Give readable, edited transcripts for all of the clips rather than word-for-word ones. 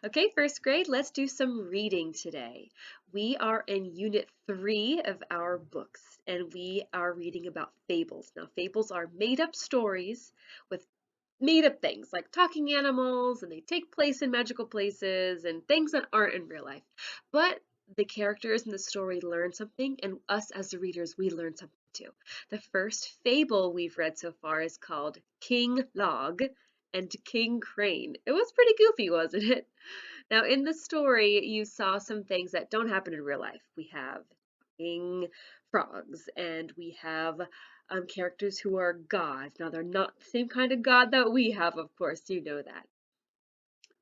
Okay, first grade, let's do some reading today. We are in Unit 3 of our books, and we are reading about fables. Now, fables are made up stories with made up things like talking animals, and they take place in magical places and things that aren't in real life. But the characters in the story learn something, and us as the readers, we learn something too. The first fable we've read so far is called King Log and King Crane. It was pretty goofy, wasn't it? Now, in the story, you saw some things that don't happen in real life. We have king frogs, and we have characters who are gods. Now, they're not the same kind of god that we have, of course, you know that.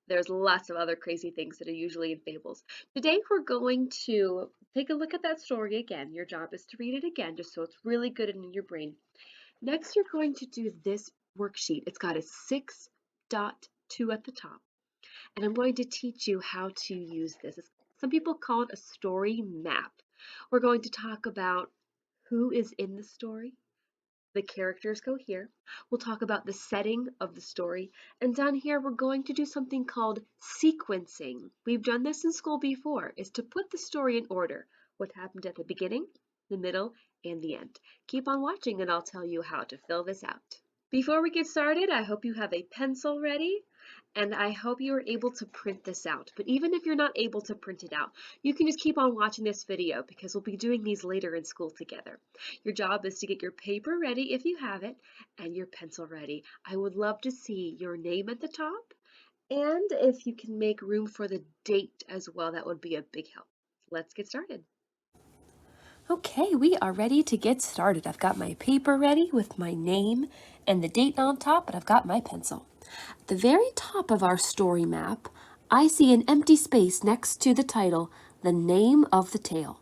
There's lots of other crazy things that are usually in fables. Today, we're going to take a look at that story again. Your job is to read it again, just so it's really good and in your brain. Next, you're going to do this worksheet. It's got a 6.2 at the top, and I'm going to teach you how to use this. Some people call it a story map. We're going to talk about who is in the story. The characters go here. We'll talk about the setting of the story. And down here, we're going to do something called sequencing. We've done this in school before, is to put the story in order. What happened at the beginning, the middle, and the end. Keep on watching and I'll tell you how to fill this out. Before we get started, I hope you have a pencil ready, and I hope you are able to print this out. But even if you're not able to print it out, you can just keep on watching this video because we'll be doing these later in school together. Your job is to get your paper ready if you have it, and your pencil ready. I would love to see your name at the top, and if you can make room for the date as well, that would be a big help. Let's get started. Okay, we are ready to get started. I've got my paper ready with my name and the date on top, but I've got my pencil. At the very top of our story map, I see an empty space next to the title, The Name of the Tale.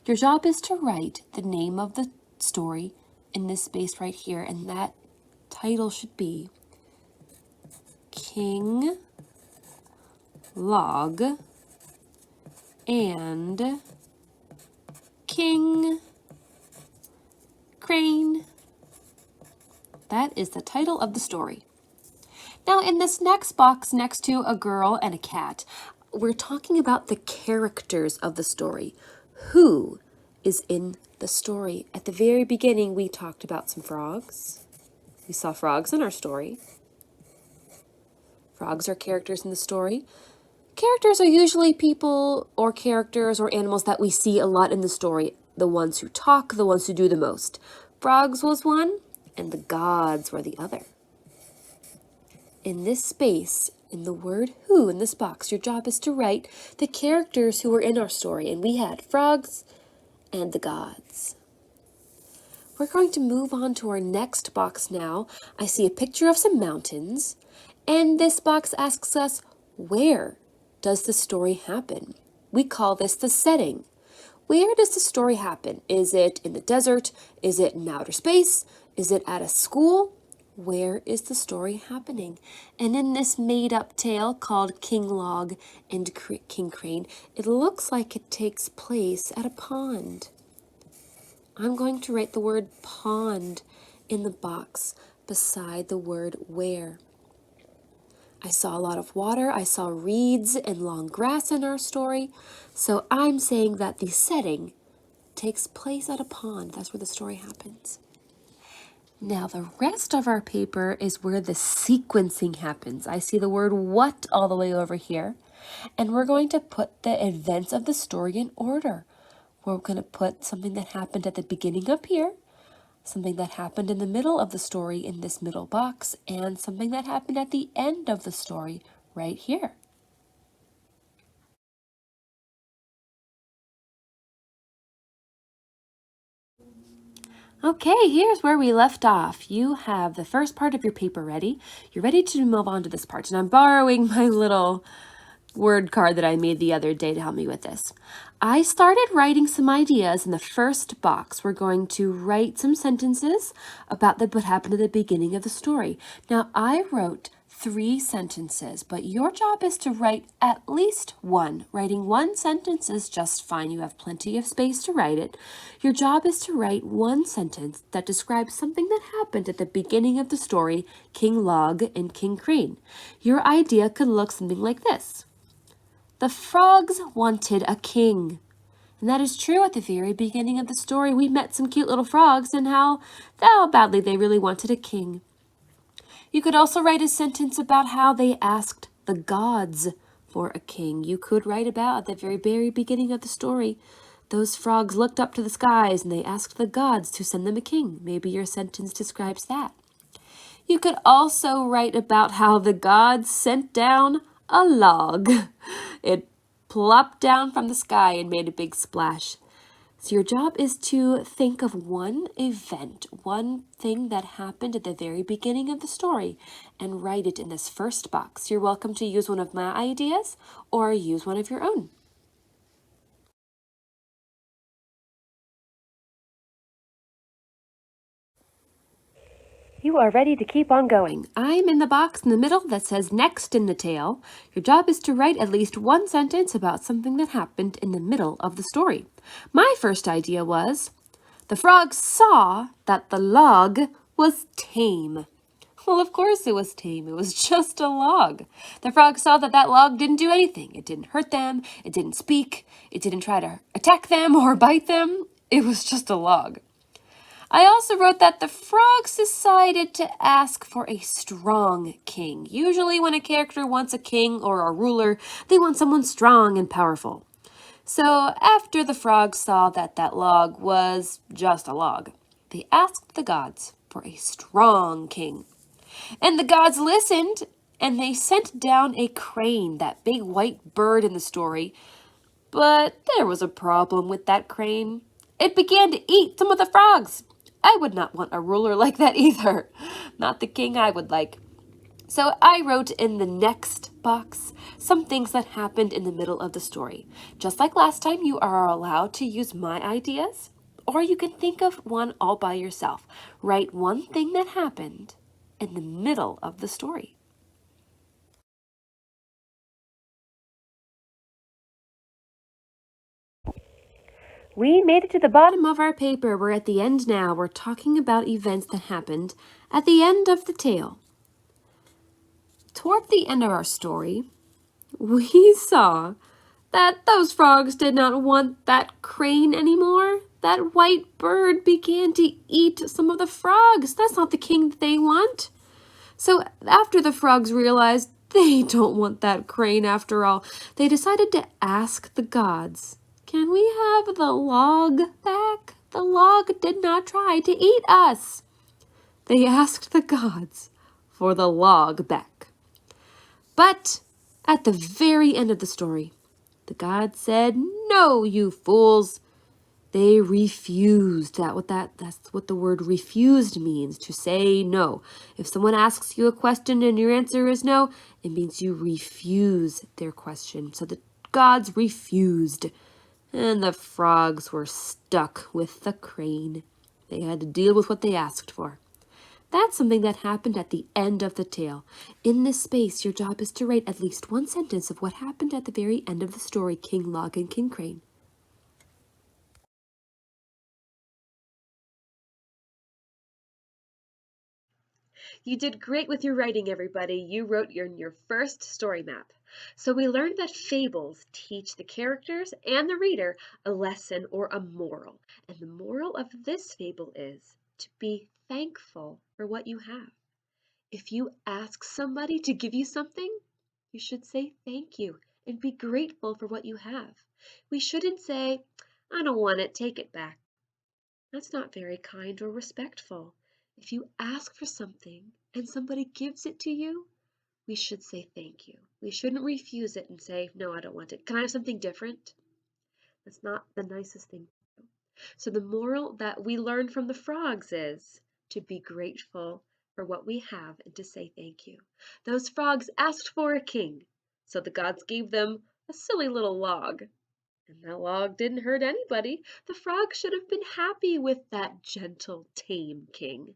Your job is to write the name of the story in this space right here, and that title should be King Log and King Crane. That is the title of the story. Now, in this next box next to a girl and a cat, we're talking about the characters of the story. Who is in the story? At the very beginning, we talked about some frogs. We saw frogs in our story. Frogs are characters in the story. Characters are usually people or characters or animals that we see a lot in the story. The ones who talk, the ones who do the most. Frogs was one, and the gods were the other. In this space, in the word who in this box, your job is to write the characters who were in our story, and we had frogs and the gods. We're going to move on to our next box now. I see a picture of some mountains, and this box asks us, where does the story happen? We call this the setting. Where does the story happen? Is it in the desert? Is it in outer space? Is it at a school? Where is the story happening? And in this made-up tale called King Log and King Crane, it looks like it takes place at a pond. I'm going to write the word pond in the box beside the word where. I saw a lot of water, I saw reeds and long grass in our story, so I'm saying that the setting takes place at a pond. That's where the story happens. Now, the rest of our paper is where the sequencing happens. I see the word what all the way over here, and we're going to put the events of the story in order. We're going to put something that happened at the beginning up here, something that happened in the middle of the story in this middle box, and something that happened at the end of the story right here. Okay, here's where we left off. You have the first part of your paper ready. You're ready to move on to this part, and I'm borrowing my little word card that I made the other day to help me with this. I started writing some ideas in the first box. We're going to write some sentences about what happened at the beginning of the story. Now, I wrote 3 sentences, but your job is to write at least one. Writing one sentence is just fine. You have plenty of space to write it. Your job is to write one sentence that describes something that happened at the beginning of the story, King Log and King Crane. Your idea could look something like this. The frogs wanted a king. And that is true. At the very beginning of the story, we met some cute little frogs and how badly they really wanted a king. You could also write a sentence about how they asked the gods for a king. You could write about at the very beginning of the story, those frogs looked up to the skies and they asked the gods to send them a king. Maybe your sentence describes that. You could also write about how the gods sent down a log. It plopped down from the sky and made a big splash. So your job is to think of one event, one thing that happened at the very beginning of the story, and write it in this first box. You're welcome to use one of my ideas or use one of your own. You are ready to keep on going. I'm in the box in the middle that says next in the tale. Your job is to write at least one sentence about something that happened in the middle of the story. My first idea was, the frogs saw that the log was tame. Well, of course it was tame. It was just a log. The frogs saw that that log didn't do anything. It didn't hurt them. It didn't speak. It didn't try to attack them or bite them. It was just a log. I also wrote that the frogs decided to ask for a strong king. Usually when a character wants a king or a ruler, they want someone strong and powerful. So after the frogs saw that that log was just a log, they asked the gods for a strong king. And the gods listened, and they sent down a crane, that big white bird in the story. But there was a problem with that crane. It began to eat some of the frogs. I would not want a ruler like that either. Not the king I would like. So I wrote in the next box some things that happened in the middle of the story. Just like last time, you are allowed to use my ideas, or you can think of one all by yourself. Write one thing that happened in the middle of the story. We made it to the bottom of our paper. We're at the end now. We're talking about events that happened at the end of the tale. Toward the end of our story, we saw that those frogs did not want that crane anymore. That white bird began to eat some of the frogs. That's not the king that they want. So after the frogs realized they don't want that crane after all, they decided to ask the gods, can we have the log back? The log did not try to eat us. They asked the gods for the log back. But at the very end of the story, the gods said, no, you fools. They refused. That's what the word refused means, to say no. If someone asks you a question and your answer is no, it means you refuse their question. So the gods refused. And the frogs were stuck with the crane. They had to deal with what they asked for. That's something that happened at the end of the tale. In this space, your job is to write at least one sentence of what happened at the very end of the story, King Log and King Crane. You did great with your writing, everybody. You wrote your first story map. So we learned that fables teach the characters and the reader a lesson or a moral. And the moral of this fable is to be thankful for what you have. If you ask somebody to give you something, you should say thank you and be grateful for what you have. We shouldn't say, I don't want it, take it back. That's not very kind or respectful. If you ask for something and somebody gives it to you, we should say thank you. We shouldn't refuse it and say, no, I don't want it. Can I have something different? That's not the nicest thing to do. So the moral that we learned from the frogs is to be grateful for what we have and to say thank you. Those frogs asked for a king, so the gods gave them a silly little log. And that log didn't hurt anybody. The frog should have been happy with that gentle, tame king.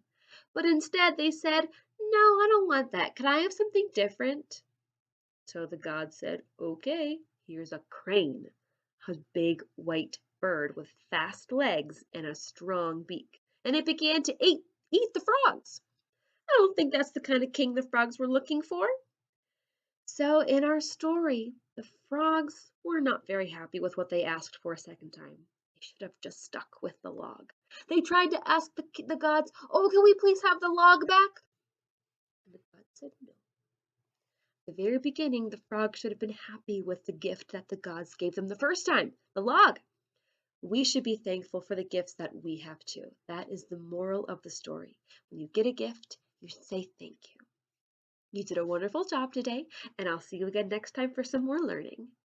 But instead they said, no, I don't want that. Can I have something different? So the god said, okay, here's a crane, a big white bird with fast legs and a strong beak. And it began to eat the frogs. I don't think that's the kind of king the frogs were looking for. So in our story, The frogs were not very happy with what they asked for a second time. They should have just stuck with the log. They tried to ask the gods, "Oh, can we please have the log back?" And the gods said no. At the very beginning, the frogs should have been happy with the gift that the gods gave them the first time, the log. We should be thankful for the gifts that we have too. That is the moral of the story. When you get a gift, you should say thank you. You did a wonderful job today, and I'll see you again next time for some more learning.